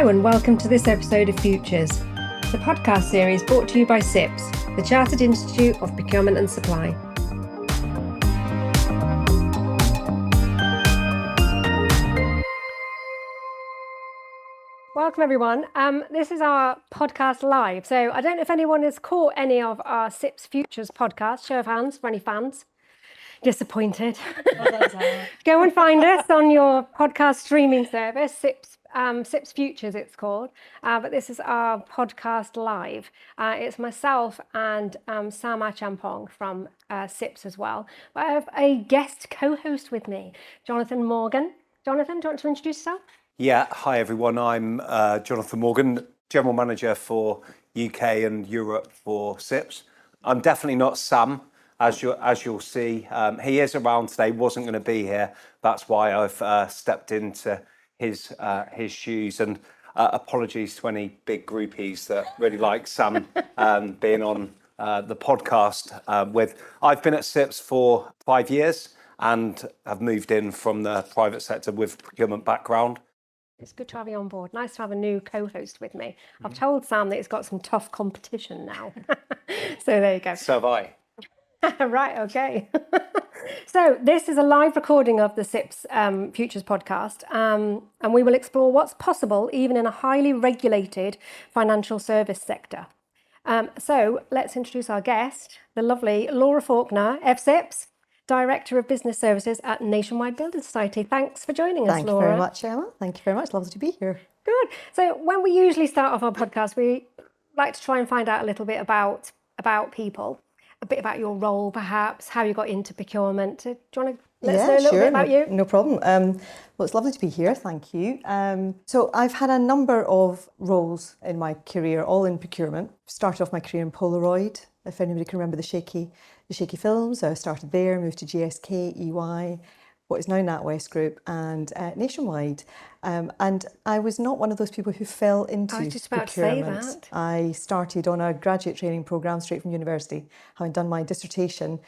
Hello and welcome to this episode of Futures, the podcast series brought to you by CIPS, the Chartered Institute of Procurement and Supply. Welcome everyone. This is our podcast live. So I don't know if anyone has caught any of our CIPS Futures podcast. Show of hands for any fans. Disappointed. Go and find us on your podcast streaming service, CIPS Futures it's called. But this is our podcast live. It's myself and Sam Achampong from CIPS as well. But I have a guest co-host with me, Jonathan Morgan. Jonathan, do you want to introduce yourself? Yeah, hi everyone. I'm Jonathan Morgan, General Manager for UK and Europe for CIPS. I'm definitely not Sam, as you'll see. He is around today, wasn't going to be here. That's why I've stepped into his shoes. And apologies to any big groupies that really like Sam being on the podcast with. I've been at CIPS for 5 years and have moved in from the private sector with procurement background. It's good to have you on board. Nice to have a new co-host with me. I've told Sam that it's got some tough competition now. So there you go. So have I. Right, okay. So this is a live recording of the CIPS Futures podcast, and we will explore what's possible even in a highly regulated financial service sector. So let's introduce our guest, the lovely Laura Faulkner FCIPS, Director of Business Services at Nationwide Building Society. Thanks for joining us, Laura. Thank you very much, Emma. Thank you very much. Lovely to be here. Good. So when we usually start off our podcast, we like to try and find out a little bit about people, a bit about your role, perhaps, how you got into procurement. Do you want to let us know a little bit about you? No problem. Well, it's lovely to be here. Thank you. So I've had a number of roles in my career, all in procurement. Started off my career in Polaroid, if anybody can remember the shaky films. I started there, moved to GSK, EY, what is now NatWest Group, and Nationwide. And I was not one of those people who fell into procurement. I was just about to say that. I started on a graduate training programme straight from university, having done my dissertation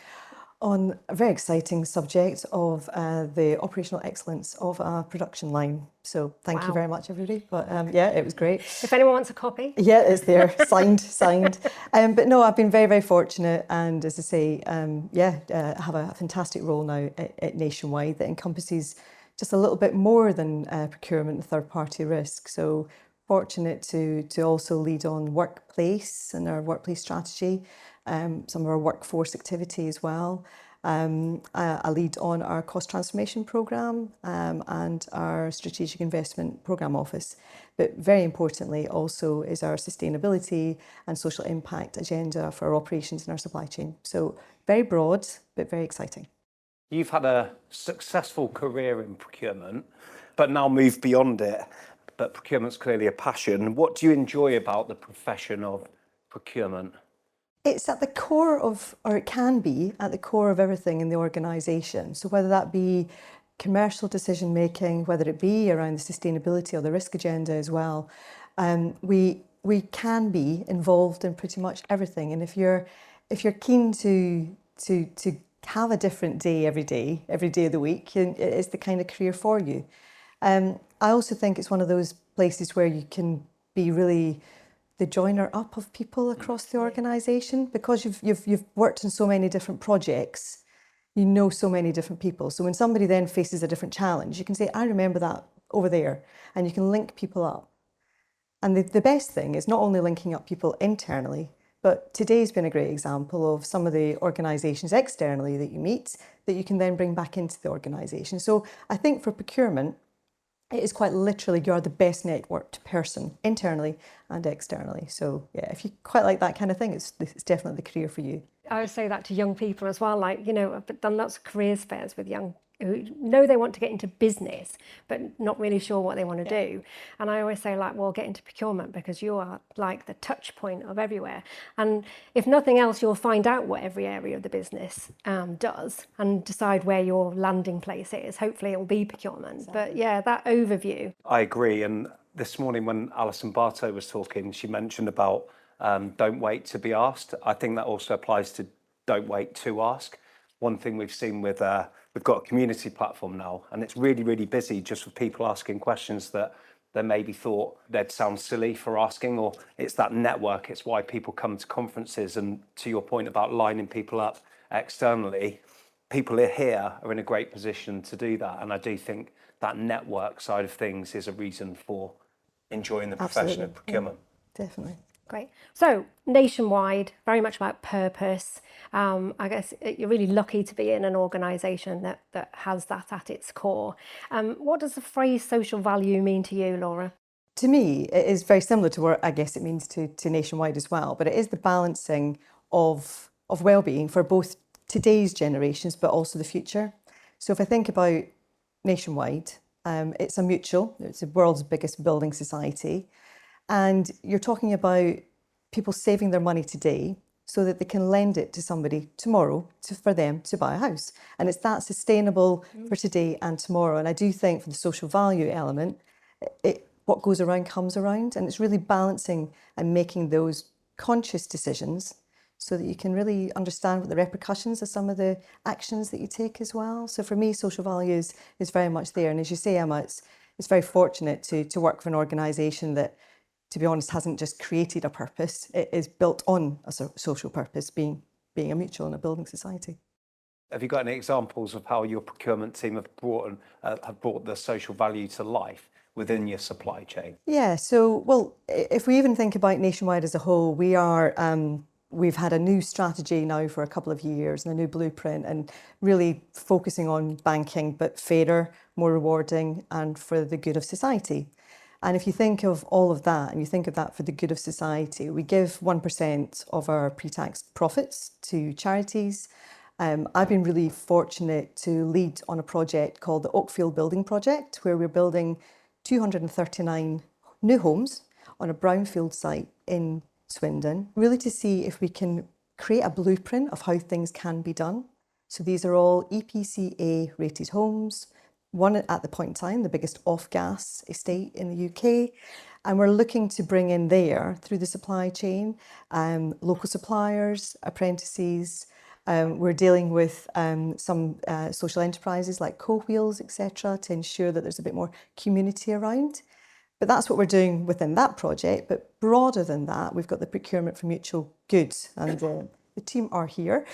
on a very exciting subject of the operational excellence of a production line. So thank you very much, everybody. But yeah, it was great. If anyone wants a copy. Yeah, it's there, signed. But no, I've been very, very fortunate. And as I say, I have a fantastic role now at Nationwide that encompasses just a little bit more than procurement and third-party risk. So fortunate to also lead on workplace and our workplace strategy, some of our workforce activity as well. I lead on our cost transformation programme and our strategic investment programme office. But very importantly also is our sustainability and social impact agenda for our operations and our supply chain. So very broad, but very exciting. You've had a successful career in procurement, but now moved beyond it. But procurement's clearly a passion. What do you enjoy about the profession of procurement? It's at the core of, or it can be at the core of everything in the organisation. So whether that be commercial decision making, whether it be around the sustainability or the risk agenda as well, we can be involved in pretty much everything. And if you're keen to have a different day every day of the week, it's the kind of career for you. I also think it's one of those places where you can be really the joiner up of people across the organisation, because you've worked in so many different projects, you know so many different people. So when somebody then faces a different challenge, you can say, I remember that over there, and you can link people up. And the best thing is not only linking up people internally, but today's been a great example of some of the organisations externally that you meet that you can then bring back into the organisation. So I think for procurement, it is quite literally you're the best networked person internally and externally. So yeah, if you quite like that kind of thing, it's definitely the career for you. I would say that to young people as well. Like, I've done lots of careers fairs with young who know they want to get into business, but not really sure what they want to do. And I always say, well, get into procurement because you are like the touch point of everywhere. And if nothing else, you'll find out what every area of the business does and decide where your landing place is. Hopefully it will be procurement. Exactly. But yeah, that overview. I agree. And this morning when Alison Bartow was talking, she mentioned about don't wait to be asked. I think that also applies to don't wait to ask. One thing we've seen with we've got a community platform now, and it's really, really busy just with people asking questions that they maybe thought they'd sound silly for asking, or it's that network. It's why people come to conferences. And to your point about lining people up externally, people here are in a great position to do that. And I do think that network side of things is a reason for enjoying the profession of procurement. Yeah, definitely. Great. So nationwide, very much about purpose. I guess you're really lucky to be in an organisation that has that at its core. What does the phrase social value mean to you, Laura? To me, it is very similar to what I guess it means to nationwide as well, but it is the balancing of well-being for both today's generations, but also the future. So if I think about nationwide, it's a mutual, it's the world's biggest building society. And you're talking about people saving their money today so that they can lend it to somebody tomorrow for them to buy a house. And it's that sustainable for today and tomorrow. And I do think for the social value element, what goes around comes around. And it's really balancing and making those conscious decisions so that you can really understand what the repercussions of some of the actions that you take as well. So for me, social values is very much there. And as you say, Emma, it's very fortunate to work for an organisation that, to be honest, hasn't just created a purpose. It is built on a social purpose, being a mutual in a building society. Have you got any examples of how your procurement team have brought the social value to life within your supply chain? Yeah, so, well, if we even think about nationwide as a whole, we've had a new strategy now for a couple of years and a new blueprint, and really focusing on banking, but fairer, more rewarding, and for the good of society. And if you think of all of that, and you think of that for the good of society, we give 1% of our pre-tax profits to charities. I've been really fortunate to lead on a project called the Oakfield Building Project, where we're building 239 new homes on a brownfield site in Swindon, really to see if we can create a blueprint of how things can be done. So these are all EPC-A rated homes, one at the point in time, the biggest off-gas estate in the UK. And we're looking to bring in there, through the supply chain, local suppliers, apprentices. We're dealing with some social enterprises like Co-Wheels, etc., to ensure that there's a bit more community around. But that's what we're doing within that project. But broader than that, we've got the Procurement for Mutual Good, and the team are here.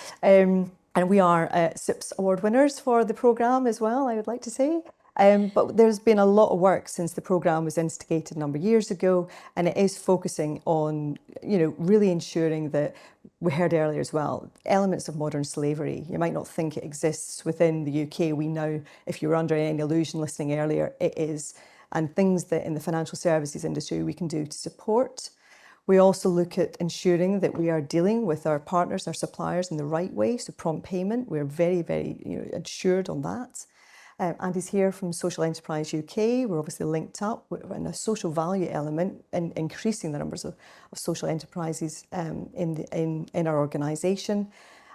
And we are CIPS award winners for the programme as well, I would like to say. But there's been a lot of work since the programme was instigated a number of years ago, and it is focusing on, really ensuring that, we heard earlier as well, elements of modern slavery. You might not think it exists within the UK. We know, if you were under any illusion listening earlier, it is. And things that in the financial services industry we can do to support. We also look at ensuring that we are dealing with our partners, our suppliers in the right way. So prompt payment, we're very, very assured on that. Andy's here from Social Enterprise UK. We're obviously linked up in a social value element and increasing the numbers of social enterprises in our organisation.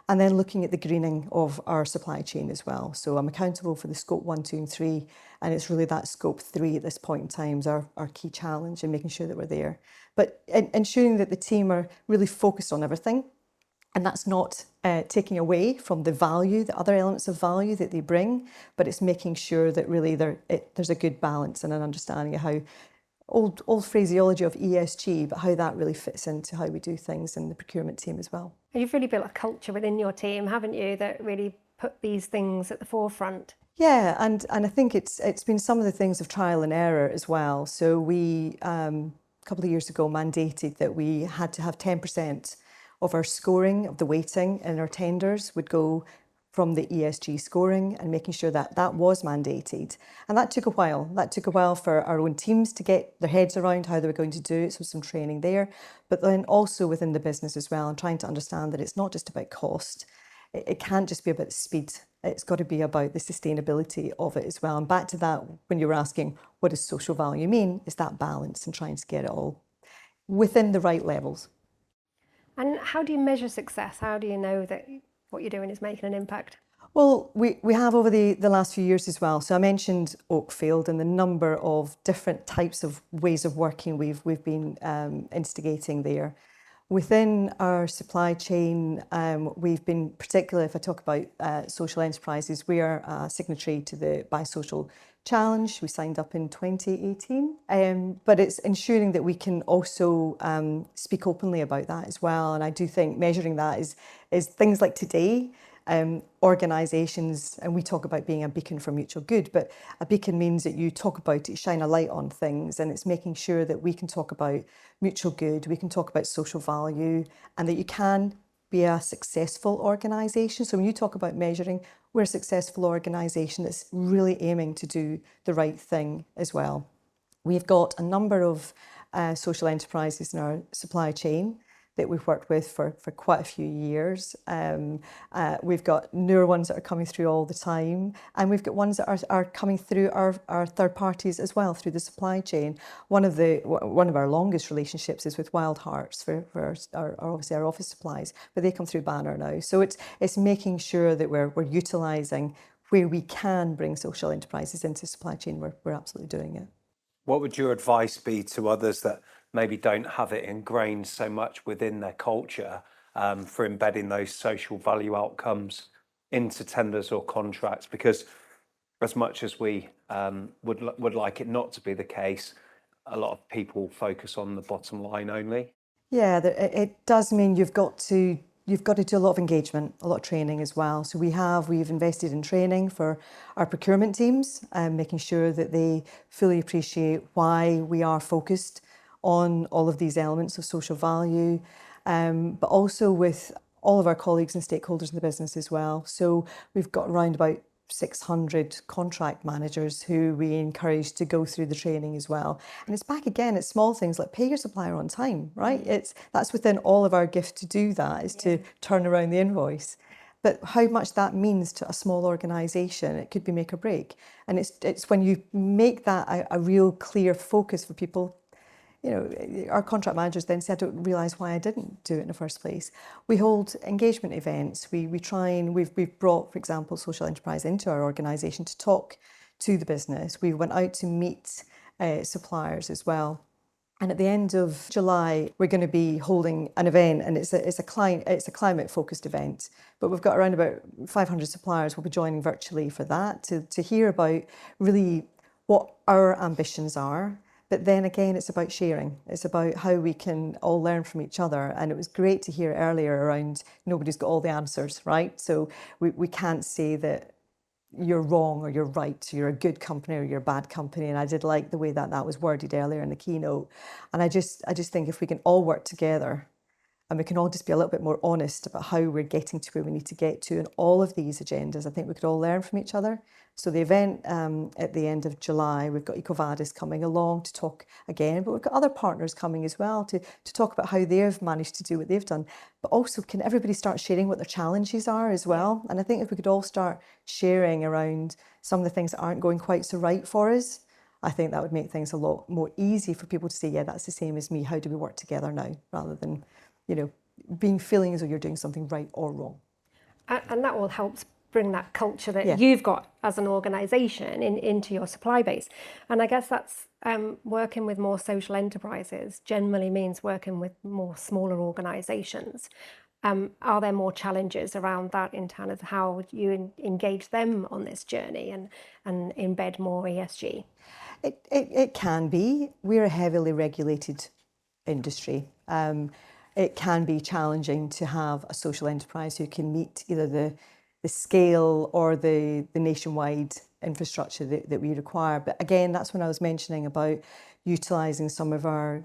And then looking at the greening of our supply chain as well. So I'm accountable for the scope 1, 2 and 3, and it's really that scope 3 at this point in time is our key challenge, and making sure that we're there. But ensuring that the team are really focused on everything, and that's not taking away from the value, the other elements of value that they bring, but it's making sure that really there's a good balance and an understanding of how old phraseology of ESG, but how that really fits into how we do things in the procurement team as well. You've really built a culture within your team, haven't you, that really put these things at the forefront? Yeah, and I think it's been some of the things of trial and error as well. So we, a couple of years ago, mandated that we had to have 10% of our scoring, of the weighting in our tenders would go from the ESG scoring, and making sure that that was mandated. And that took a while. That took a while for our own teams to get their heads around how they were going to do it, so some training there. But then also within the business as well, and trying to understand that it's not just about cost. It can't just be about the speed. It's got to be about the sustainability of it as well. And back to that, when you were asking, what does social value mean? Is that balance and trying to get it all within the right levels. And how do you measure success? How do you know that what you're doing is making an impact? Well, we have over the last few years as well. So I mentioned Oakfield and the number of different types of ways of working we've been instigating there. Within our supply chain, we've been, particularly if I talk about social enterprises, we are a signatory to the Bi-Social Challenge. We signed up in 2018, but it's ensuring that we can also speak openly about that as well. And I do think measuring that is things like today. Organisations, and we talk about being a beacon for mutual good, but a beacon means that you talk about it, shine a light on things, and it's making sure that we can talk about mutual good, we can talk about social value, and that you can be a successful organisation. So when you talk about measuring, we're a successful organisation that's really aiming to do the right thing as well. We've got a number of social enterprises in our supply chain that we've worked with for quite a few years. We've got newer ones that are coming through all the time, and we've got ones that are coming through our third parties as well through the supply chain. One of our longest relationships is with Wild Hearts for obviously our office supplies, but they come through Banner now. So it's making sure that we're utilising where we can bring social enterprises into supply chain. We're absolutely doing it. What would your advice be to others that maybe don't have it ingrained so much within their culture for embedding those social value outcomes into tenders or contracts? Because as much as we would like it not to be the case, a lot of people focus on the bottom line only. Yeah, it does mean you've got to do a lot of engagement, a lot of training as well. So we've invested in training for our procurement teams, making sure that they fully appreciate why we are focused on all of these elements of social value, but also with all of our colleagues and stakeholders in the business as well. So we've got around about 600 contract managers who we encourage to go through the training as well. And it's back again, it's small things like pay your supplier on time, right? That's within all of our gift to do that, is to turn around the invoice. But how much that means to a small organisation, it could be make or break. And it's when you make that a real clear focus for people. You know, our contract managers then said, I don't realise why I didn't do it in the first place. We hold engagement events. We've brought, for example, social enterprise into our organisation to talk to the business. We went out to meet suppliers as well. And at the end of July, we're going to be holding an event, and it's a climate-focused event. But we've got around about 500 suppliers will be joining virtually for that to hear about really what our ambitions are. But then again, it's about sharing. It's about how we can all learn from each other. And it was great to hear earlier around nobody's got all the answers, right? So we can't say that you're wrong or you're right, you're a good company or you're a bad company. And I did like the way that was worded earlier in the keynote. And I just think if we can all work together and we can all just be a little bit more honest about how we're getting to where we need to get to in all of these agendas, I think we could all learn from each other. So the event at the end of July, we've got EcoVadis coming along to talk again, but we've got other partners coming as well to talk about how they've managed to do what they've done. But also, can everybody start sharing what their challenges are as well? And I think if we could all start sharing around some of the things that aren't going quite so right for us, I think that would make things a lot more easy for people to say, yeah, that's the same as me. How do we work together now? Rather than, feeling as though you're doing something right or wrong. And that all helps bring that culture that you've got as an organisation into your supply base. And I guess that's working with more social enterprises generally means working with more smaller organisations. Are there more challenges around that in terms of how you engage them on this journey and embed more ESG? It can be. We're a heavily regulated industry. It can be challenging to have a social enterprise who can meet either the scale or the nationwide infrastructure that we require. But again, that's when I was mentioning about utilising some of our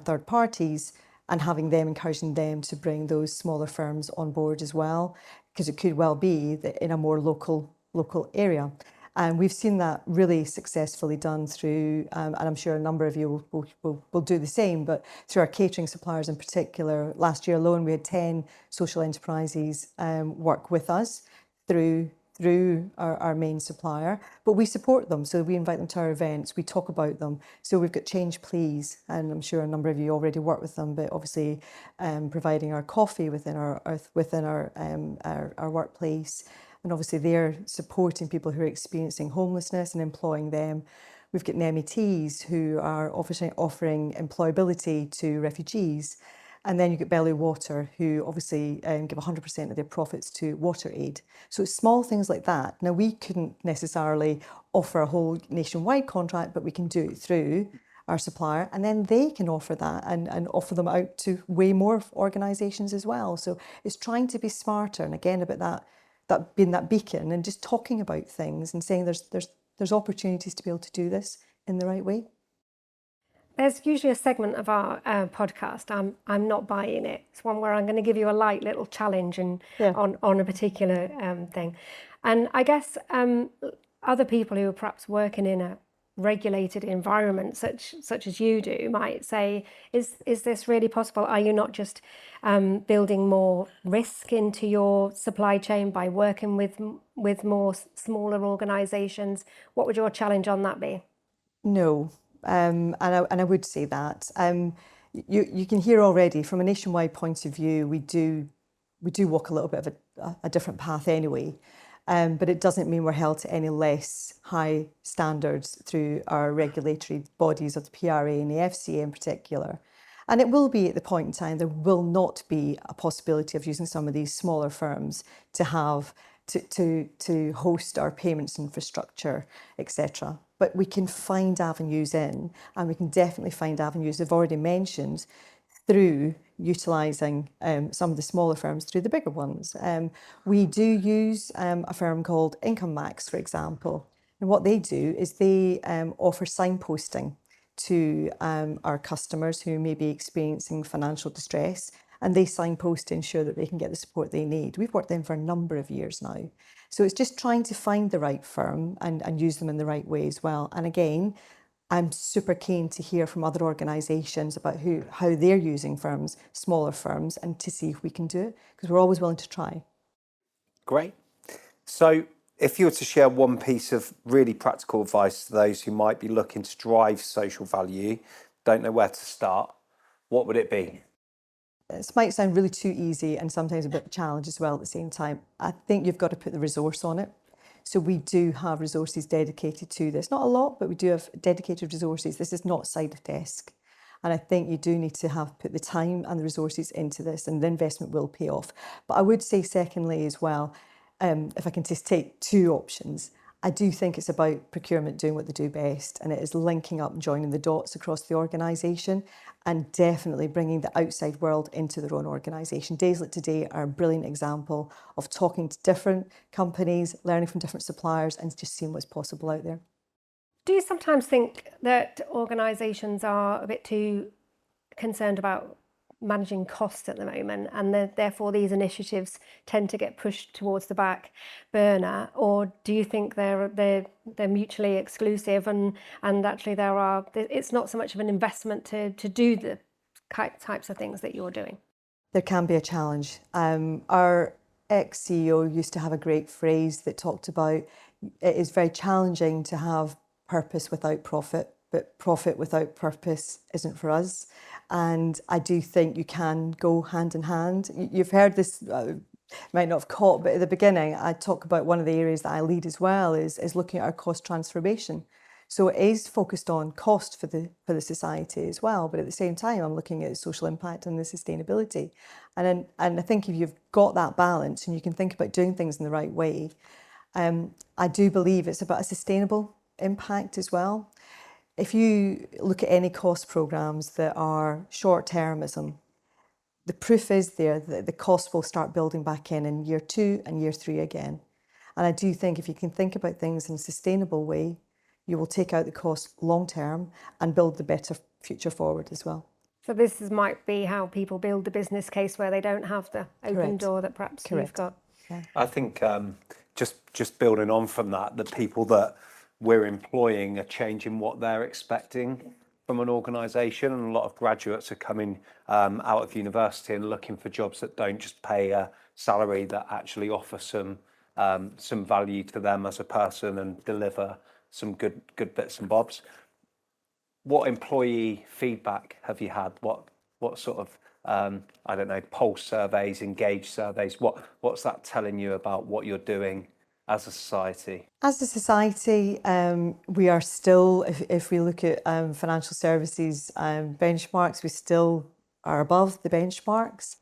third parties and having them, encouraging them to bring those smaller firms on board as well, because it could well be that in a more local area. And we've seen that really successfully done through, and I'm sure a number of you will do the same, but through our catering suppliers in particular. Last year alone, we had 10 social enterprises work with us through our main supplier, but we support them. So we invite them to our events, we talk about them. So we've got Change Please, and I'm sure a number of you already work with them, but obviously providing our coffee within our workplace. And obviously they're supporting people who are experiencing homelessness and employing them. We've got NEMITs who are offering employability to refugees. And then you get Bellew Water, who obviously give 100% of their profits to water aid. So it's small things like that. Now, we couldn't necessarily offer a whole nationwide contract, but we can do it through our supplier, and then they can offer that and offer them out to way more organisations as well. So it's trying to be smarter, and again about that being that beacon and just talking about things and saying there's opportunities to be able to do this in the right way. There's usually a segment of our podcast, I'm not buying it. It's one where I'm going to give you a light little challenge on a particular thing. And I guess other people who are perhaps working in a regulated environment such as you do might say, is this really possible? Are you not just building more risk into your supply chain by working with more smaller organisations? What would your challenge on that be? No, and I would say that. You can hear already from a nationwide point of view, we do walk a little bit of a different path anyway. But it doesn't mean we're held to any less high standards through our regulatory bodies of the PRA and the FCA in particular. And it will be at the point in time, there will not be a possibility of using some of these smaller firms to have to host our payments infrastructure, etc. But we can find avenues in, and we can definitely find avenues, I've already mentioned, through utilising some of the smaller firms through the bigger ones. We do use a firm called Income Max, for example. And what they do is they offer signposting to our customers who may be experiencing financial distress, and they signpost to ensure that they can get the support they need. We've worked with them for a number of years now. So it's just trying to find the right firm and use them in the right way as well. And again, I'm super keen to hear from other organisations about how they're using firms, smaller firms, and to see if we can do it, because we're always willing to try. Great. So if you were to share one piece of really practical advice to those who might be looking to drive social value, don't know where to start, what would it be? This might sound really too easy and sometimes a bit of a challenge as well at the same time. I think you've got to put the resource on it. So we do have resources dedicated to this. Not a lot, but we do have dedicated resources. This is not side of desk. And I think you do need to put the time and the resources into this, and the investment will pay off. But I would say secondly as well, if I can just take two options, I do think it's about procurement doing what they do best, and it is linking up and joining the dots across the organisation and definitely bringing the outside world into their own organisation. Days like today are a brilliant example of talking to different companies, learning from different suppliers, and just seeing what's possible out there. Do you sometimes think that organisations are a bit too concerned about managing cost at the moment, and therefore these initiatives tend to get pushed towards the back burner? Or do you think they're mutually exclusive, and actually it's not so much of an investment to do the types of things that you're doing? There can be a challenge. Our ex-CEO used to have a great phrase that talked about it is very challenging to have purpose without profit, but profit without purpose isn't for us. And I do think you can go hand in hand. You've heard this, might not have caught, but at the beginning, I talk about one of the areas that I lead as well is looking at our cost transformation. So it is focused on cost for the society as well, but at the same time, I'm looking at social impact and the sustainability. And I think if you've got that balance and you can think about doing things in the right way, I do believe it's about a sustainable impact as well. If you look at any cost programmes that are short-termism, the proof is there that the cost will start building back in year 2 and year 3 again. And I do think if you can think about things in a sustainable way, you will take out the cost long-term and build the better future forward as well. So this might be how people build the business case where they don't have the open door that perhaps you've got. Yeah. I think just building on from that, the people that we're employing are changing what they're expecting from an organisation, and a lot of graduates are coming out of university and looking for jobs that don't just pay a salary, that actually offer some value to them as a person and deliver some good bits and bobs. What employee feedback have you had? What sort of I don't know, pulse surveys, engage surveys? What's that telling you about what you're doing as a society? As a society, we are still, if we look at financial services benchmarks, we still are above the benchmarks.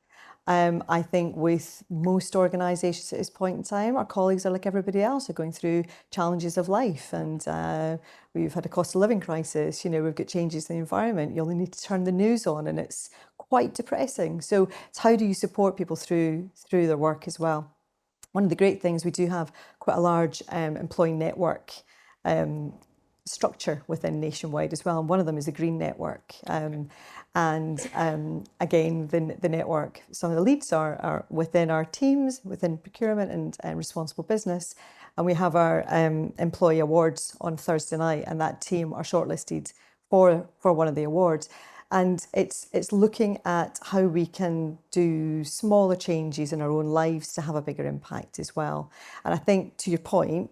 I think with most organisations at this point in time, our colleagues are like everybody else, are going through challenges of life, and we've had a cost of living crisis. We've got changes in the environment. You only need to turn the news on, and it's quite depressing. So it's how do you support people through their work as well? One of the great things, we do have quite a large employee network structure within Nationwide as well, and one of them is the Green Network. Again, the network, some of the leads are within our teams, within procurement and responsible business, and we have our employee awards on Thursday night, and that team are shortlisted for one of the awards. And it's looking at how we can do smaller changes in our own lives to have a bigger impact as well. And I think, to your point,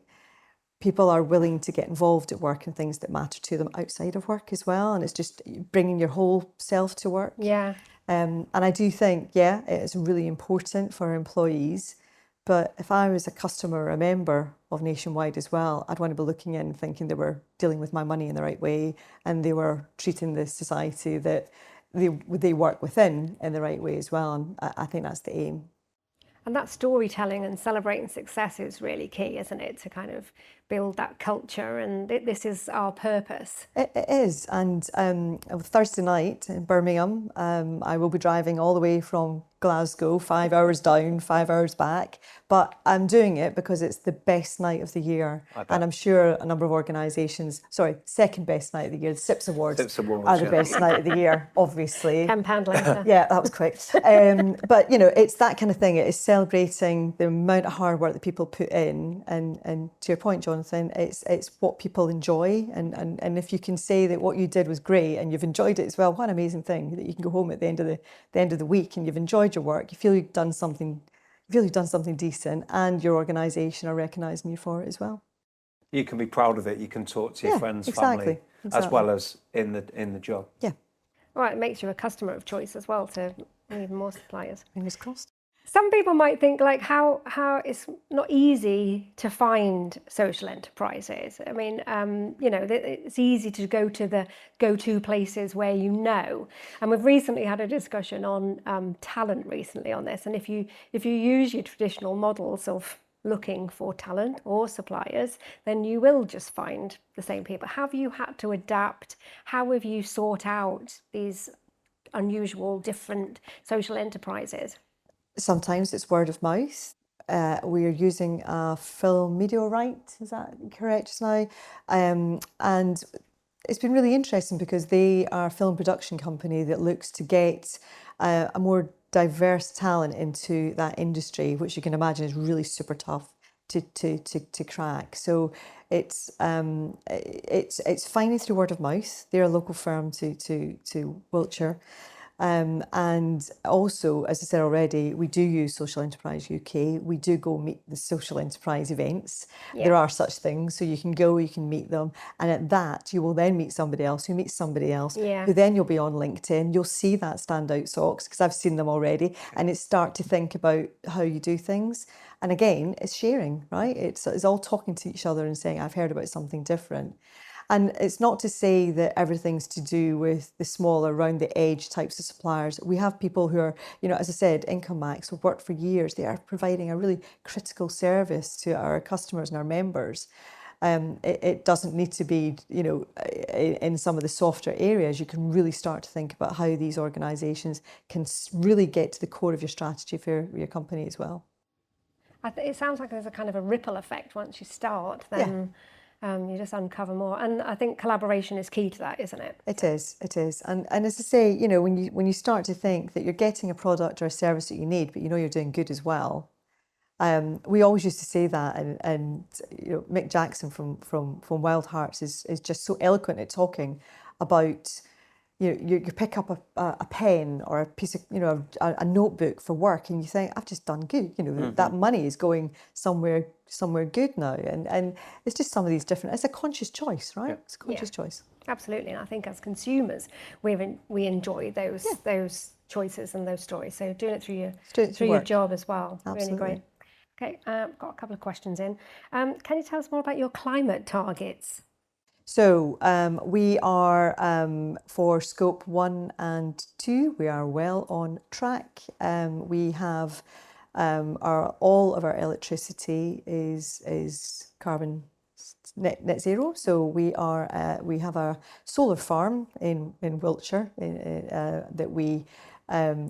people are willing to get involved at work in things that matter to them outside of work as well. And it's just bringing your whole self to work. Yeah. And I do think, it is really important for our employees. But if I was a customer or a member of Nationwide as well, I'd want to be looking in thinking they were dealing with my money in the right way, and they were treating the society that they work within in the right way as well. And I think that's the aim. And that storytelling and celebrating success is really key, isn't it? To kind of build that culture, and this is our purpose. It is. And Thursday night in Birmingham, I will be driving all the way from Glasgow, 5 hours down, 5 hours back. But I'm doing it because it's the best night of the year. And I'm sure a number of organisations, second best night of the year, the CIPS Awards, are the best night of the year, obviously. £10 later. Yeah, that was quick. But, it's that kind of thing. It is celebrating the amount of hard work that people put in. And to your point, Jonathan, it's what people enjoy. And if you can say that what you did was great and you've enjoyed it as well, what an amazing thing that you can go home at the end of the week and you've enjoyed your work. You feel you've done something decent, and your organisation are recognising you for it as well. You can be proud of it. You can talk to your friends, family, as well as in the job. Yeah. Right, it makes you a customer of choice as well to even more suppliers. Fingers crossed. Some people might think how it's not easy to find social enterprises. I mean, it's easy to go to the go-to places where and we've recently had a discussion on talent recently on this. And if you use your traditional models of looking for talent or suppliers, then you will just find the same people. Have you had to adapt? How have you sought out these unusual, different social enterprises? Sometimes it's word of mouth. We are using a film media right, is that correct just now? And it's been really interesting because they are a film production company that looks to get a more diverse talent into that industry, which you can imagine is really super tough to crack. So it's finding through word of mouth. They're a local firm to Wiltshire. And also, as I said already, we do use Social Enterprise UK. We do go meet the social enterprise events. Yeah. There are such things. So you can go, you can meet them. And at that, you will then meet somebody else who meets somebody else, who then you'll be on LinkedIn. You'll see that standout socks, because I've seen them already. And it's start to think about how you do things. And again, it's sharing, right? It's all talking to each other and saying, I've heard about something different. And it's not to say that everything's to do with the smaller, round the edge types of suppliers. We have people who are, as I said, Income Max, who've worked for years. They are providing a really critical service to our customers and our members. It doesn't need to be, in some of the softer areas. You can really start to think about how these organisations can really get to the core of your strategy for your company as well. It sounds like there's a kind of a ripple effect once you start, then... Yeah. You just uncover more, and I think collaboration is key to that, isn't it? It is, and as I say, when you start to think that you're getting a product or a service that you need, but you're doing good as well. We always used to say that, and Mick Jackson from Wild Hearts is just so eloquent at talking about. You pick up a pen or a piece of, a notebook for work, and you think, I've just done good. That money is going somewhere good now. And it's just some of these different, it's a conscious choice, right? Yeah. It's a conscious choice. Absolutely. And I think as consumers, we enjoy those choices and those stories. So doing it through your job as well. Absolutely. Really great. Okay, got a couple of questions in. Can you tell us more about your climate targets? So we are, for scope 1 and 2, we are well on track. We have all of our electricity is carbon net zero. So we have a solar farm in Wiltshire that we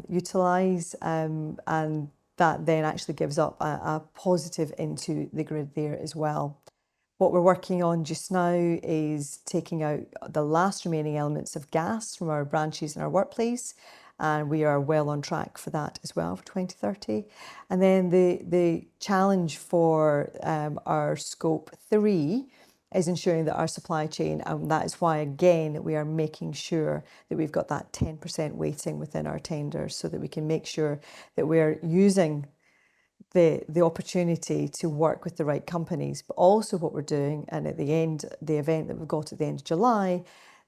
utilise, and that then actually gives up a positive into the grid there as well. What we're working on just now is taking out the last remaining elements of gas from our branches in our workplace, and we are well on track for that as well for 2030. And then the challenge for our scope 3 is ensuring that our supply chain, and that is why again we are making sure that we've got that 10% weighting within our tenders, so that we can make sure that we're using the opportunity to work with the right companies. But also what we're doing, and at the end, the event that we've got at the end of July,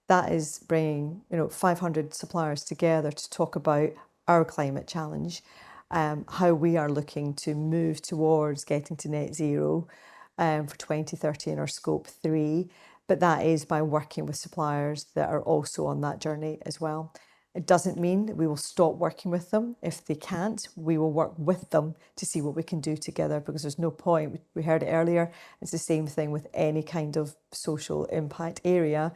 that is bringing 500 suppliers together to talk about our climate challenge, how we are looking to move towards getting to net zero for 2030 in our scope 3. But that is by working with suppliers that are also on that journey as well. It doesn't mean that we will stop working with them. If they can't, we will work with them to see what we can do together, because there's no point. We heard it earlier. It's the same thing with any kind of social impact area.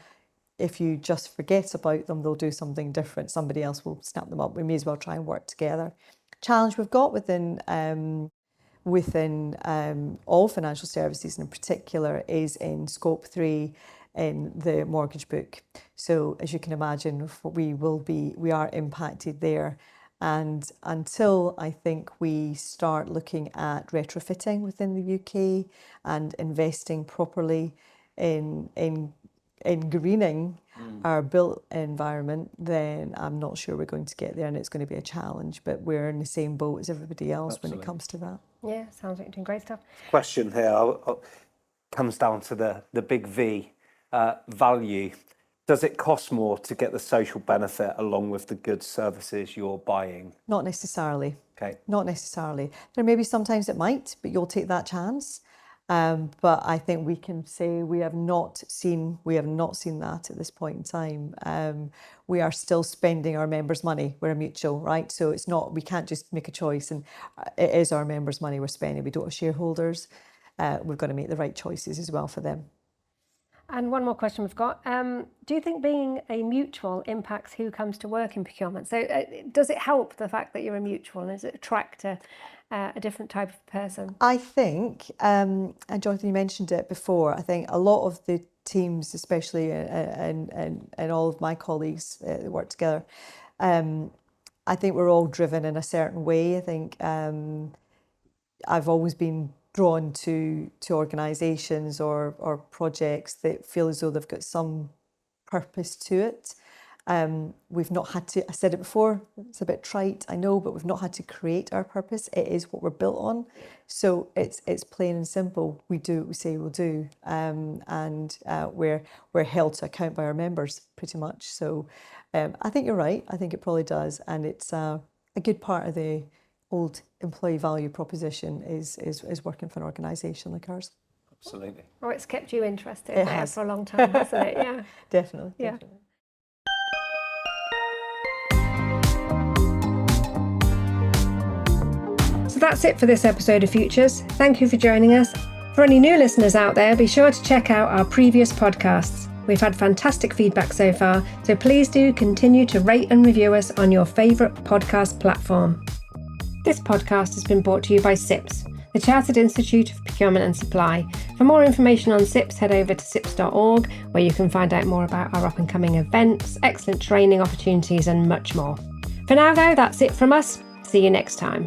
If you just forget about them, they'll do something different. Somebody else will snap them up. We may as well try and work together. Challenge we've got within all financial services, and in particular, is in scope 3 in the mortgage book. So as you can imagine, we are impacted there. And until I think we start looking at retrofitting within the UK and investing properly in greening our built environment, then I'm not sure we're going to get there, and it's going to be a challenge. But we're in the same boat as everybody else. Absolutely. When it comes to that. Yeah, sounds like you're doing great stuff. Question here comes down to the big V. Value. Does it cost more to get the social benefit along with the goods, services you're buying? Not necessarily. Okay. Not necessarily. There may be sometimes it might, but you'll take that chance. But I think we can say we have not seen that at this point in time. We are still spending our members' money. We're a mutual, right? So it's not, we can't just make a choice, and it is our members' money we're spending. We don't have shareholders. We've got to make the right choices as well for them. And one more question we've got. Do you think being a mutual impacts who comes to work in procurement? So does it help, the fact that you're a mutual, and does it attract a different type of person? I think, and Jonathan, you mentioned it before, I think a lot of the teams, especially and all of my colleagues that work together, I think we're all driven in a certain way. I think I've always been drawn to organisations or projects that feel as though they've got some purpose to it. We've not had to, I said it before, it's a bit trite, I know, but we've not had to create our purpose. It is what we're built on. So it's plain and simple. We do what we say we'll do. And we're held to account by our members, pretty much. So I think you're right. I think it probably does. And it's a good part of the old employee value proposition is working for an organisation like ours. Absolutely. Or it's kept you interested there for a long time, hasn't it? Yeah. Definitely. Yeah. Definitely. So that's it for this episode of Futures. Thank you for joining us. For any new listeners out there, be sure to check out our previous podcasts. We've had fantastic feedback so far, so please do continue to rate and review us on your favourite podcast platform. This podcast has been brought to you by CIPS, the Chartered Institute of Procurement and Supply. For more information on CIPS, head over to cips.org, where you can find out more about our up-and-coming events, excellent training opportunities and much more. For now though, that's it from us. See you next time.